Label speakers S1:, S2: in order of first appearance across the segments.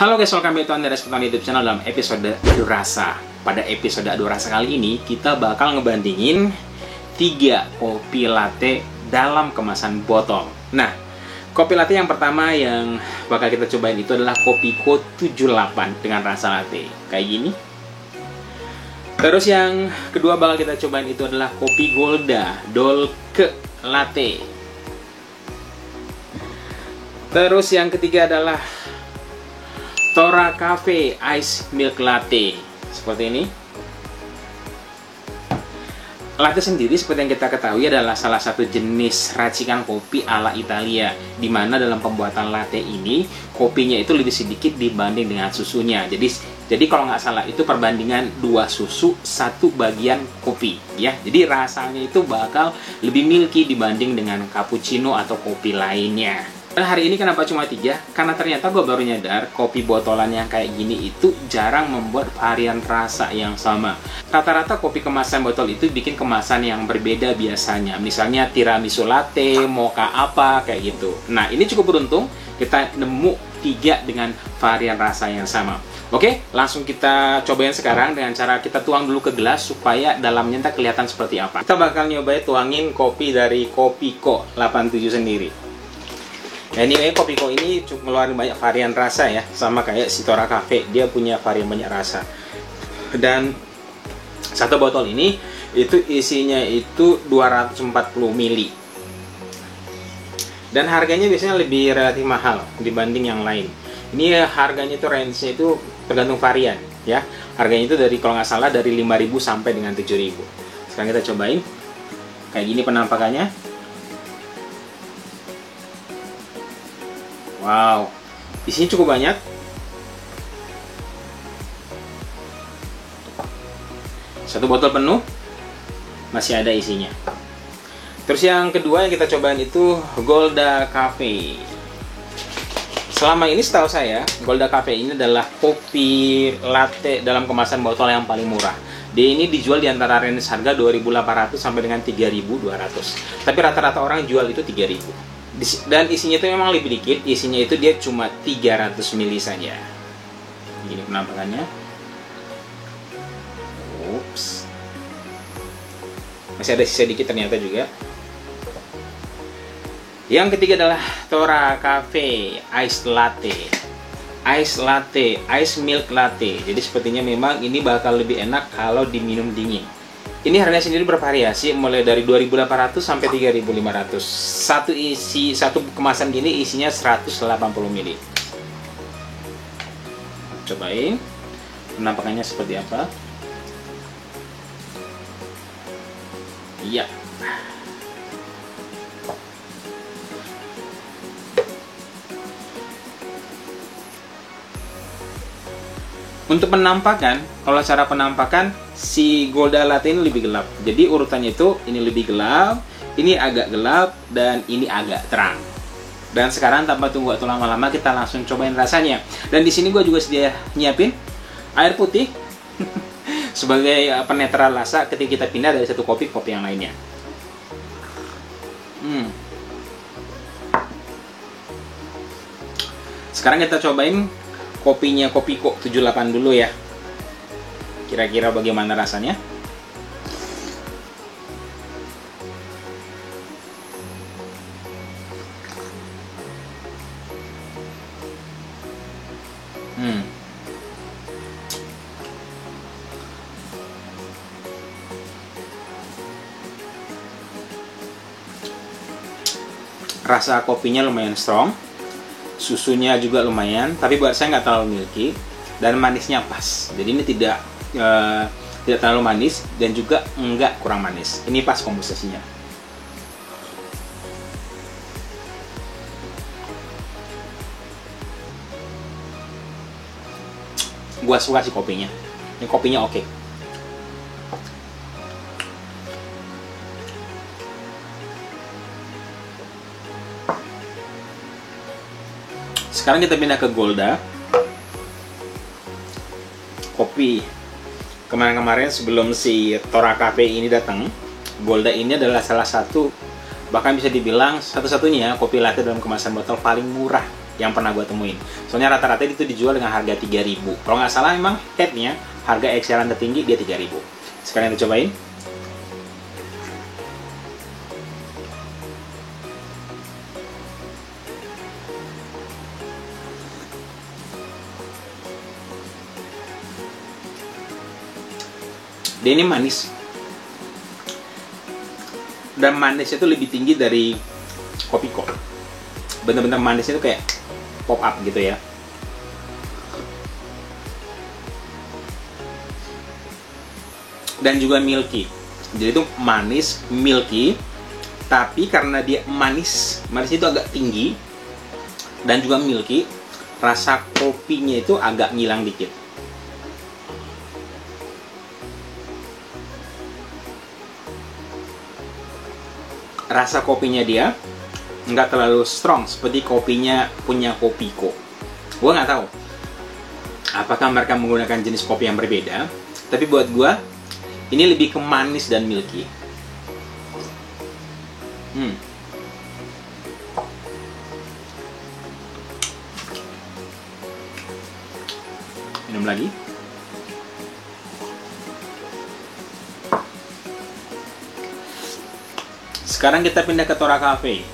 S1: Halo guys, welcome back to Anda Respetan YouTube channel dalam episode Adu Rasa. Pada episode Adu Rasa kali ini, kita bakal ngebandingin 3 kopi latte dalam kemasan botol. Nah, kopi latte yang pertama yang bakal kita cobain itu adalah Kopiko 78 dengan rasa latte. Kayak gini. Terus yang kedua bakal kita cobain itu adalah kopi Golda Dolke Latte. Terus yang ketiga adalah Tora Cafe Ice Milk Latte. Seperti ini. Latte sendiri seperti yang kita ketahui adalah salah satu jenis racikan kopi ala Italia, di mana dalam pembuatan latte ini kopinya itu lebih sedikit dibanding dengan susunya. Jadi kalau nggak salah itu perbandingan 2 susu 1 bagian kopi ya. Jadi rasanya itu bakal lebih milky dibanding dengan cappuccino atau kopi lainnya. Dan hari ini kenapa cuma 3? Karena ternyata gue baru nyadar kopi botolan yang kayak gini itu jarang membuat varian rasa yang sama. Rata-rata kopi kemasan botol itu bikin kemasan yang berbeda biasanya. Misalnya tiramisu latte, mocha apa, kayak gitu. Nah, ini cukup beruntung kita nemu 3 dengan varian rasa yang sama. Oke, langsung kita cobain sekarang dengan cara kita tuang dulu ke gelas supaya dalamnya entah kelihatan seperti apa. Kita bakal nyobain tuangin kopi dari Kopiko 87 sendiri. Anyway, Kopiko ini cukup ngeluarin banyak varian rasa ya, sama kayak si Tora Cafe, dia punya varian banyak rasa. Dan satu botol ini itu isinya itu 240 ml. Dan harganya biasanya lebih relatif mahal dibanding yang lain. Ini harganya itu range-nya itu tergantung varian ya. Harganya itu dari kalau nggak salah dari 5.000 sampai dengan 7.000. Sekarang kita cobain. Kayak gini penampakannya. Wow, isinya cukup banyak. Satu botol penuh, masih ada isinya. Terus yang kedua yang kita cobain itu Golda Cafe. Selama ini setahu saya, Golda Cafe ini adalah kopi latte dalam kemasan botol yang paling murah. Dia ini dijual di antara range harga 2.800 sampai dengan 3.200. Tapi rata-rata orang jual itu 3.000. Dan isinya itu memang lebih dikit, isinya itu dia cuma 300 ml saja. Gini penampakannya. Ups. Masih ada sisa dikit ternyata juga. Yang ketiga adalah Tora Cafe Ice Latte. Ice Latte, Ice Milk Latte. Jadi sepertinya memang ini bakal lebih enak kalau diminum dingin. Ini harganya sendiri bervariasi mulai dari 2.800 sampai 3.500. Satu kemasan gini isinya 180 ml. Cobain penampakannya seperti apa. Iya. Untuk penampakan, kalau cara penampakan si Golda Latte ini lebih gelap. Jadi urutannya itu ini lebih gelap, ini agak gelap, dan ini agak terang. Dan sekarang tanpa tunggu waktu lama-lama kita langsung cobain rasanya. Dan di sini gue juga sedia nyiapin air putih sebagai penetral rasa ketika kita pindah dari satu kopi ke kopi yang lainnya. Sekarang kita cobain kopinya Kopiko 78 dulu ya. Kira-kira bagaimana rasanya? Rasa kopinya lumayan strong, susunya juga lumayan, tapi buat saya nggak terlalu milky, dan manisnya pas. Jadi ini tidak terlalu manis dan juga enggak kurang manis. Ini pas komposisinya. Gua suka sih kopinya. Ini kopinya oke. Sekarang kita pindah ke Golda. Kopi kemarin-kemarin sebelum si Tora Cafe ini datang, Golda ini adalah salah satu, bahkan bisa dibilang satu-satunya kopi latte dalam kemasan botol paling murah yang pernah gue temuin. Soalnya rata-rata itu dijual dengan harga 3.000. Kalau nggak salah memang headnya harga eceran tertinggi dia 3.000. Sekarang kita cobain. Dia ini manis, dan manisnya itu lebih tinggi dari Kopiko. Bener-bener manisnya itu kayak pop up gitu ya. Dan juga milky. Jadi itu manis, milky, tapi karena dia manisnya itu agak tinggi dan juga milky, rasa kopinya itu agak ngilang dikit. Rasa kopinya dia nggak terlalu strong seperti kopinya punya Kopiko. Gue nggak tahu apakah mereka menggunakan jenis kopi yang berbeda, tapi buat gue ini lebih ke manis dan milky. Minum lagi. Sekarang kita pindah ke Tora Cafe.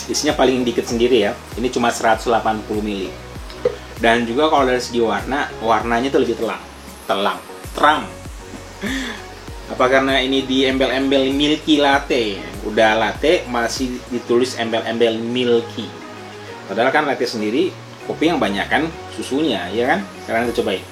S1: Isinya paling dikit sendiri ya. Ini cuma 180 ml. Dan juga kalau dari segi warna, warnanya tuh lebih terang. Apa karena ini di embel-embel milky latte? Udah latte masih ditulis embel-embel milky. Padahal kan latte sendiri kopi yang banyak kan susunya, ya kan? Sekarang kita cobain.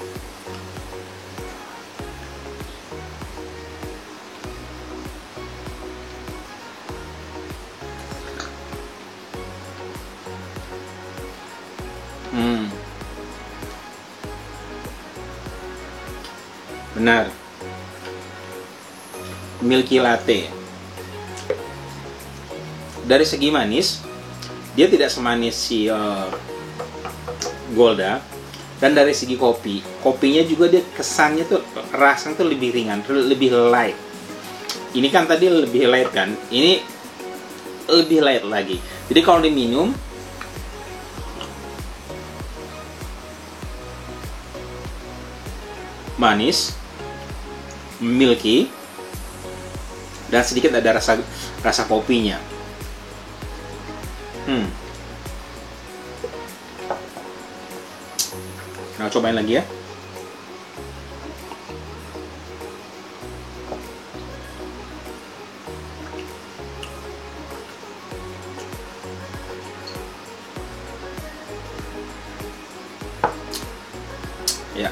S1: Benar, milky latte. Dari segi manis, dia tidak semanis si Golda. Dan dari segi kopinya juga dia kesannya tuh rasanya tuh lebih ringan, lebih light. Ini kan tadi lebih light kan, ini lebih light lagi. Jadi kalau diminum manis, milky, dan sedikit ada rasa kopinya. Nah, cobain lagi ya. Ya.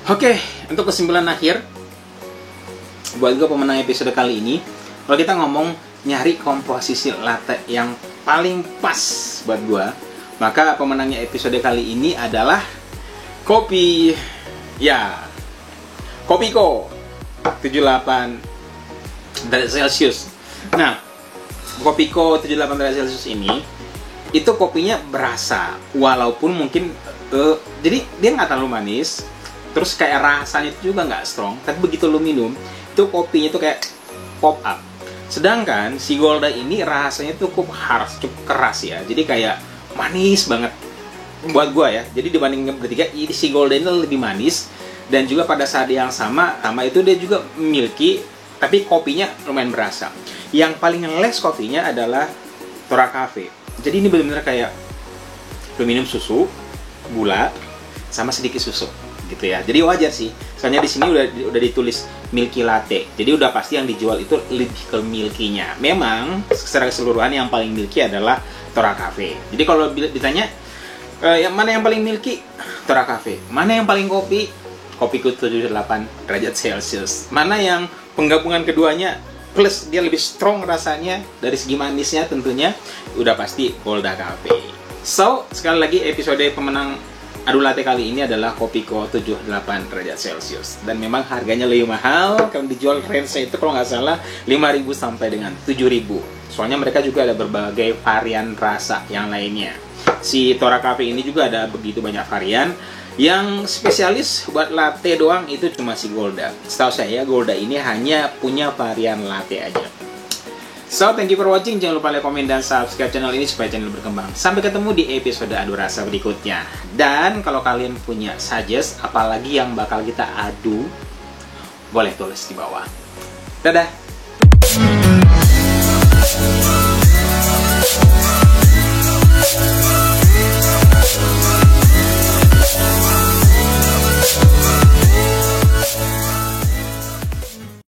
S1: Oke, untuk kesimpulan akhir buat gue pemenang episode kali ini, kalau kita ngomong nyari komposisi latte yang paling pas buat gue, maka pemenangnya episode kali ini adalah kopi Kopiko 78 derajat Celcius. Nah, Kopiko 78 derajat Celcius ini itu kopinya berasa, walaupun mungkin jadi dia nggak terlalu manis. Terus kayak rasanya itu juga nggak strong, tapi begitu lu minum, itu kopinya itu kayak pop up. Sedangkan si Golda ini rasanya cukup harsh, cukup keras ya. Jadi kayak manis banget buat gua ya. Jadi dibanding bertiga, si Golda ini lebih manis. Dan juga pada saat yang sama itu dia juga milky, tapi kopinya lumayan berasa. Yang paling less kopinya adalah Tora Cafe. Jadi ini benar-benar kayak lu minum susu, gula, sama sedikit susu. Gitu ya. Jadi wajar sih. Soalnya di sini udah ditulis milky latte. Jadi udah pasti yang dijual itu lebih ke milky-nya. Memang secara keseluruhan yang paling milky adalah Tora Cafe. Jadi kalau ditanya yang mana yang paling milky? Tora Cafe. Mana yang paling kopi? Kopiko 78 derajat Celcius. Mana yang penggabungan keduanya plus dia lebih strong rasanya dari segi manisnya tentunya udah pasti Golda Cafe. So, sekali lagi episode pemenang adu latte kali ini adalah Kopiko 78 derajat Celcius. Dan memang harganya lebih mahal, kalau dijual range itu kalau nggak salah 5.000 sampai dengan 7.000. Soalnya mereka juga ada berbagai varian rasa yang lainnya. Si Tora Cafe ini juga ada begitu banyak varian. Yang spesialis buat latte doang itu cuma si Golda. Setahu saya Golda ini hanya punya varian latte aja. So, thank you for watching. Jangan lupa like, komen, dan subscribe channel ini supaya channel berkembang. Sampai ketemu di episode adu rasa berikutnya. Dan kalau kalian punya suggest, apalagi yang bakal kita adu, boleh tulis di bawah. Dadah!